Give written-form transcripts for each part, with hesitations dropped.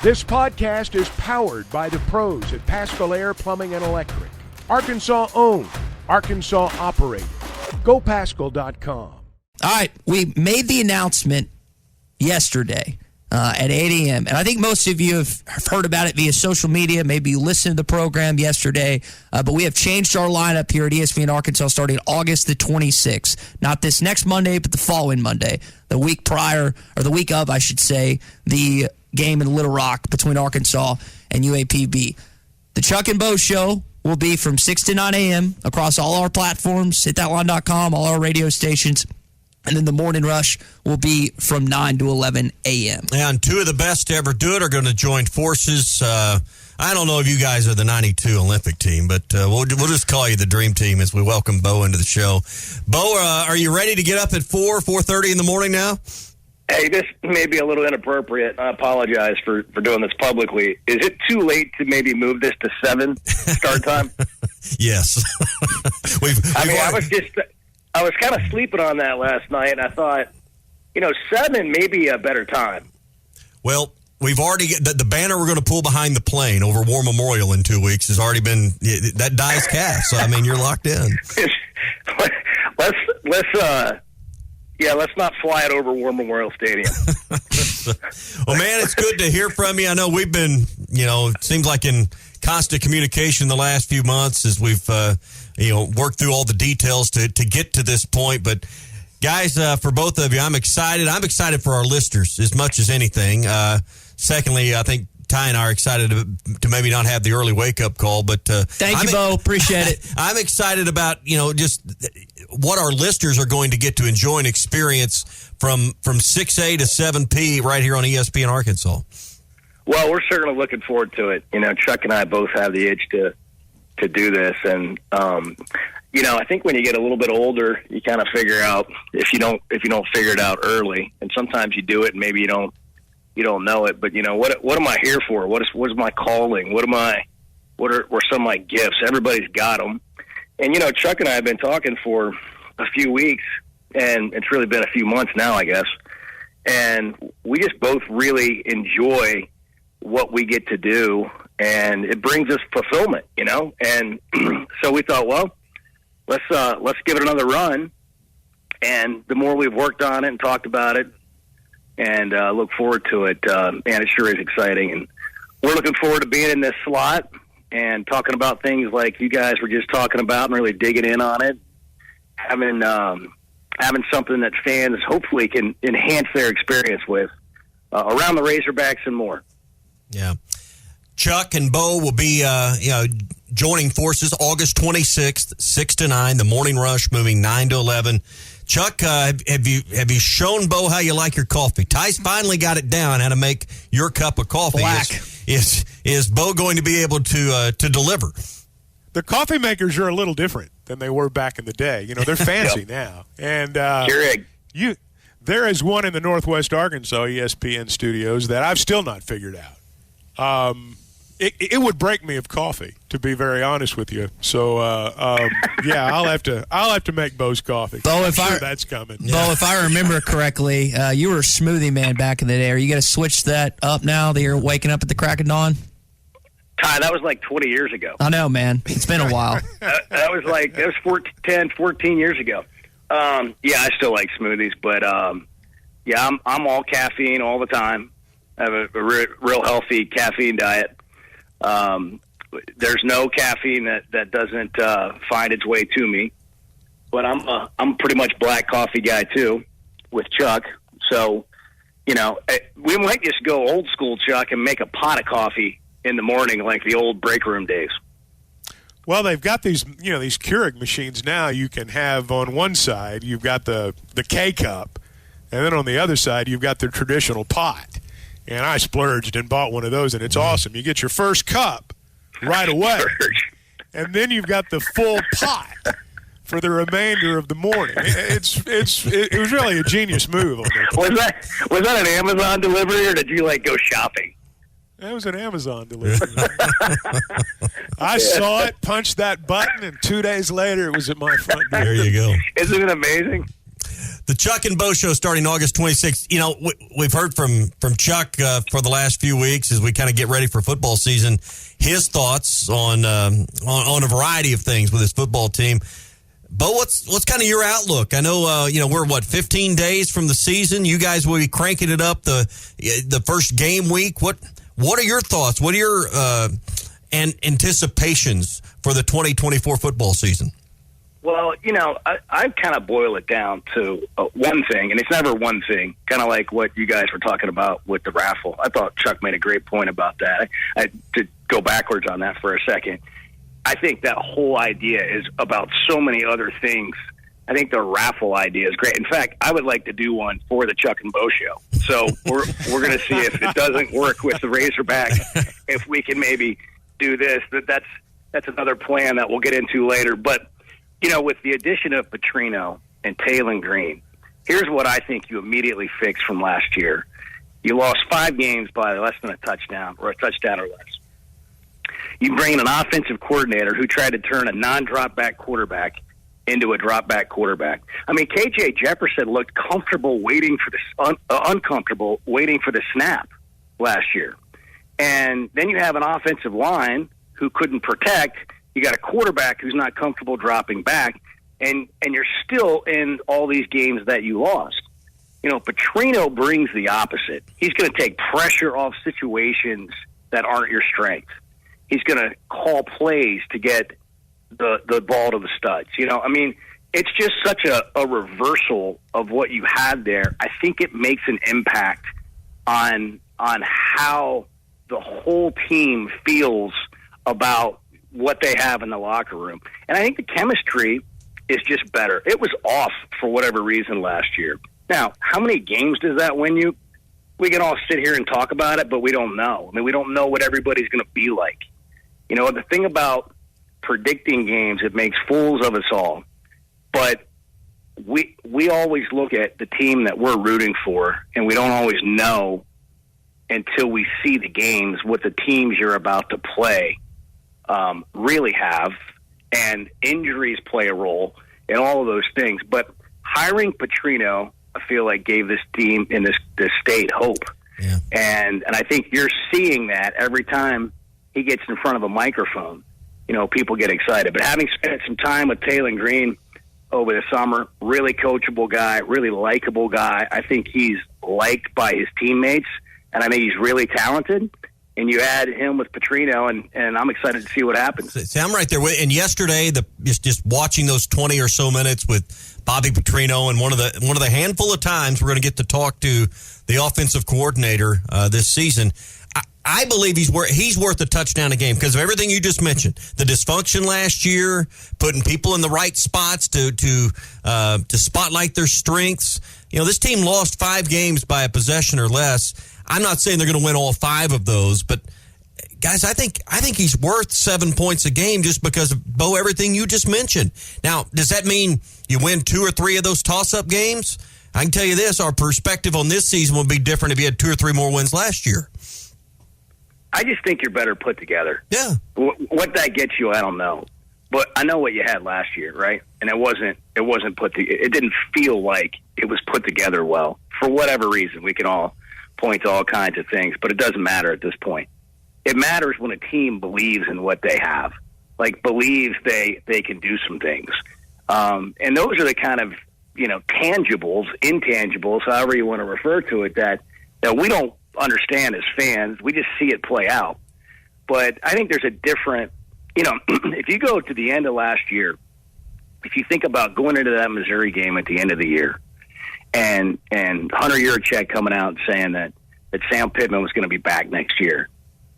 This podcast is powered by the pros at Paschal Air Plumbing and Electric. Arkansas owned, Arkansas operated. GoPaschal.com. All right, we made the announcement yesterday at 8 a.m., and I think most of you have heard about it via social media. Maybe you listened to the program yesterday, but we have changed our lineup here at ESPN Arkansas starting August the 26th. Not this next Monday, but the following Monday, the week prior, or the week of, I should say, the game in Little Rock between Arkansas and UAPB. The Chuck and Bo Show will be from 6 to 9 a.m. across all our platforms, hitthatline.com, all our radio stations. And then the Morning Rush will be from 9 to 11 a.m. And two of the best to ever do it are going to join forces. I don't know if you guys are the 92 Olympic team, but we'll just call you the Dream Team as we welcome Bo into the show. Bo, are you ready to get up at 4:30 in the morning now? Hey, this may be a little inappropriate. I apologize for doing this publicly. Is it too late to maybe move this to 7 start time? Yes. I was kind of sleeping on that last night, and I thought, 7 may be a better time. Well, we've already the banner we're going to pull behind the plane over War Memorial in 2 weeks has already been that die's cast. So I mean, you're locked in. Let's not fly it over War Memorial Stadium. Well, man, it's good to hear from you. I know we've been, it seems like in constant communication the last few months as we've, worked through all the details to get to this point. But guys, for both of you, I'm excited. I'm excited for our listeners as much as anything. Secondly, I think Ty and I are excited to maybe not have the early wake-up call. But thank you, Bo. Appreciate it. I'm excited about, just what our listeners are going to get to enjoy and experience from 6A to 7P right here on ESPN Arkansas. Well, we're certainly looking forward to it. Chuck and I both have the itch to do this. And, I think when you get a little bit older, you kind of figure out if you don't figure it out early. And sometimes you do it and maybe you don't know it. But, what am I here for? What is my calling? What are some of my gifts? Everybody's got them. And, Chuck and I have been talking for a few weeks, and it's really been a few months now, I guess. And we just both really enjoy what we get to do, and it brings us fulfillment, And so we thought, well, let's give it another run. And the more we've worked on it and talked about it and look forward to it, man, it sure is exciting. And we're looking forward to being in this slot and talking about things like you guys were just talking about and really digging in on it, having something that fans hopefully can enhance their experience with around the Razorbacks and more. Yeah. Chuck and Bo will be joining forces August 26th, 6 to 9, the Morning Rush moving 9 to 11. Chuck, have you shown Bo how you like your coffee? Ty's finally got it down how to make your cup of coffee. Black. Is Bo going to be able to deliver? The coffee makers are a little different than they were back in the day. They're fancy now. And there is one in the Northwest Arkansas ESPN studios that I've still not figured out. It would break me of coffee, to be very honest with you. So I'll have to make Bo's coffee. Bo, that's coming. Bo, if I remember correctly, you were a smoothie man back in the day. Are you going to switch that up now that you're waking up at the crack of dawn? Ty, that was like 20 years ago. I know, man. It's been a while. that was 14 years ago. I still like smoothies, but I'm all caffeine all the time. I have a real healthy caffeine diet. There's no caffeine that doesn't find its way to me. But I'm pretty much black coffee guy too, with Chuck. So, we might just go old school, Chuck, and make a pot of coffee in the morning like the old break room days. Well, they've got these Keurig machines now. You can have on one side you've got the K-cup, and then on the other side you've got the traditional pot. And I splurged and bought one of those, and it's awesome. You get your first cup right away, and then you've got the full pot for the remainder of the morning. It was really a genius move on their part. Was that an Amazon delivery, or did you go shopping? That was an Amazon delivery. I saw it, punched that button, and 2 days later it was at my front door. There you go. Isn't it amazing? the Chuck and Bo Show starting August 26th. You know, we've heard from Chuck for the last few weeks as we kind of get ready for football season, his thoughts on a variety of things with his football team. Bo, what's kind of your outlook? I know, we're 15 days from the season. You guys will be cranking it up the first game week. What are your thoughts? What are your anticipations for the 2024 football season? Well, I kind of boil it down to one thing, and it's never one thing, kind of like what you guys were talking about with the raffle. I thought Chuck made a great point about that. I to go backwards on that for a second. I think that whole idea is about so many other things. I think the raffle idea is great. In fact, I would like to do one for the Chuck and Bo Show. So we're going to see if it doesn't work with the Razorbacks, if we can maybe do this. That's another plan that we'll get into later. But with the addition of Petrino and Taylor Green, here's what I think you immediately fixed from last year. You lost 5 games by less than a touchdown or less. You bring in an offensive coordinator who tried to turn a non-drop-back quarterback into a drop-back quarterback. I mean, KJ Jefferson looked comfortable waiting for this, uncomfortable waiting for the snap last year. And then you have an offensive line who couldn't protect. You got a quarterback who's not comfortable dropping back, and you're still in all these games that you lost. Petrino brings the opposite. He's going to take pressure off situations that aren't your strength. He's going to call plays to get the ball to the studs. It's just such a reversal of what you had there. I think it makes an impact on how the whole team feels about what they have in the locker room. And I think the chemistry is just better. It was off for whatever reason last year. Now, how many games does that win you? We can all sit here and talk about it, but we don't know. I mean, we don't know what everybody's going to be like. The thing about predicting games, it makes fools of us all. But we always look at the team that we're rooting for, and we don't always know until we see the games what the teams you're about to play really have, and injuries play a role in all of those things. But hiring Petrino, I feel like, gave this team in this state hope. Yeah. And I think you're seeing that every time he gets in front of a microphone. People get excited. But having spent some time with Taylor Green over the summer, really coachable guy, really likable guy. I think he's liked by his teammates, and I think he's really talented. And you add him with Petrino, and I'm excited to see what happens. See, I'm right there. And yesterday, just watching those 20 or so minutes with Bobby Petrino, and one of the handful of times we're going to get to talk to the offensive coordinator this season. I believe he's worth a touchdown a game because of everything you just mentioned. The dysfunction last year, putting people in the right spots to spotlight their strengths. This team lost 5 games by a possession or less. I'm not saying they're going to win all 5 of those, but guys, I think he's worth 7 points a game just because of, Bo, everything you just mentioned. Now, does that mean you win 2 or 3 of those toss-up games? I can tell you this, our perspective on this season will be different if you had 2 or 3 more wins last year. I just think you're better put together. Yeah. What that gets you, I don't know. But I know what you had last year, right? And it wasn't it didn't feel like it was put together well. For whatever reason, we can all point to all kinds of things, but it doesn't matter at this point. It matters when a team believes in what they have, like believes they can do some things. And those are the kind of, tangibles, intangibles, however you want to refer to it, that we don't understand as fans. We just see it play out. But I think there's a different, if you go to the end of last year, if you think about going into that Missouri game at the end of the year, and Hunter Yurachek coming out and saying that Sam Pittman was going to be back next year,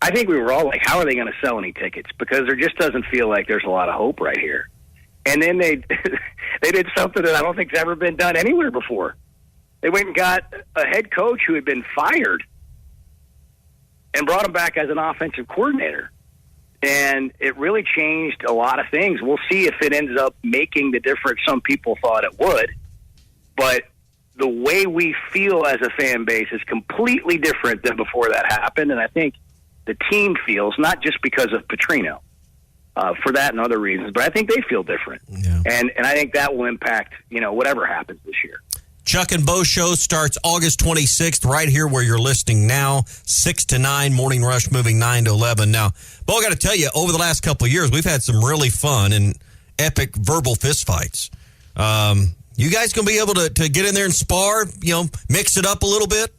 I think we were all like, how are they going to sell any tickets? Because there just doesn't feel like there's a lot of hope right here. And then they did something that I don't think's ever been done anywhere before. They went and got a head coach who had been fired and brought him back as an offensive coordinator. And it really changed a lot of things. We'll see if it ends up making the difference some people thought it would. But the way we feel as a fan base is completely different than before that happened. And I think the team feels, not just because of Petrino, for that and other reasons, but I think they feel different. Yeah. And I think that will impact, whatever happens this year. Chuck and Bo show starts August 26th, right here where you're listening now, 6 to 9, Morning Rush moving 9 to 11. Now, Bo, I got to tell you, over the last couple of years, we've had some really fun and epic verbal fistfights. You guys going to be able to get in there and spar, mix it up a little bit?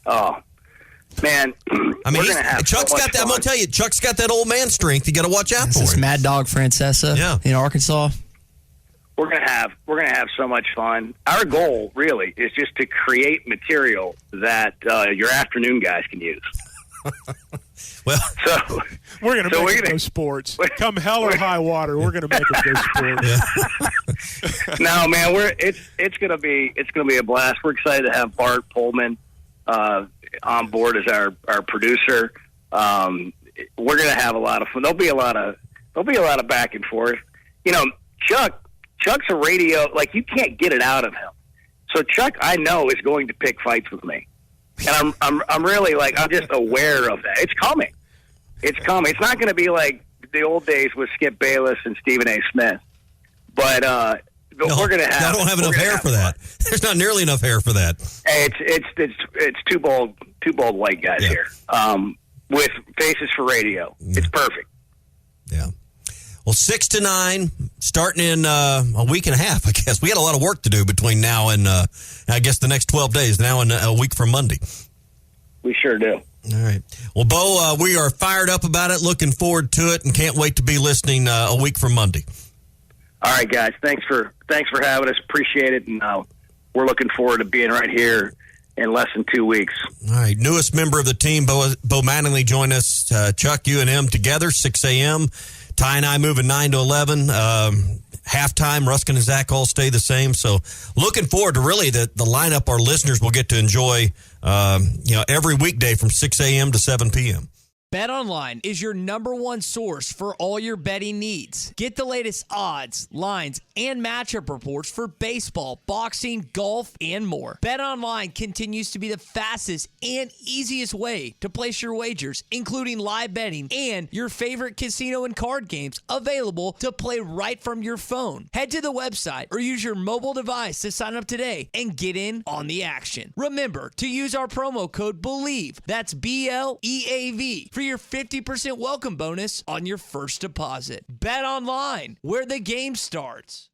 Oh, man. I mean, Chuck's got that. I'm going to tell you, Chuck's got that old man strength. You got to watch out for This him. Mad Dog Francesa in Arkansas. We're gonna have so much fun. Our goal really is just to create material that your afternoon guys can use. Well, so we're gonna make it go sports. Come hell or high water, we're gonna make it go sports. No, man, it's gonna be a blast. We're excited to have Bart Pullman on board as our producer. We're gonna have a lot of fun. There'll be a lot of back and forth. Chuck's a radio, like, you can't get it out of him. So Chuck, I know, is going to pick fights with me. And I'm really, like, I'm just aware of that. It's coming. It's coming. It's not going to be like the old days with Skip Bayless and Stephen A. Smith. But we're going to have... I don't have enough hair for that. There's not nearly enough hair for that. It's two bald white guys here with faces for radio. It's perfect. Yeah. Well, 6 to 9, starting in a week and a half, I guess. We got a lot of work to do between now and, I guess, the next 12 days, now and a week from Monday. We sure do. All right. Well, Bo, we are fired up about it, looking forward to it, and can't wait to be listening a week from Monday. All right, guys. Thanks for having us. Appreciate it. And we're looking forward to being right here in less than 2 weeks. All right. Newest member of the team, Bo Mattingly, join us. Chuck, you and him together, 6 a.m., Ty and I moving 9 to 11. Halftime, Ruskin and Zach all stay the same. So looking forward to really the lineup our listeners will get to enjoy every weekday from 6 a.m. to 7 p.m. BetOnline is your number one source for all your betting needs. Get the latest odds, lines, and matchup reports for baseball, boxing, golf, and more. BetOnline continues to be the fastest and easiest way to place your wagers, including live betting and your favorite casino and card games available to play right from your phone. Head to the website or use your mobile device to sign up today and get in on the action. Remember to use our promo code BELIEVE, that's BLEAV, for your 50% welcome bonus on your first deposit. Bet online, where the game starts.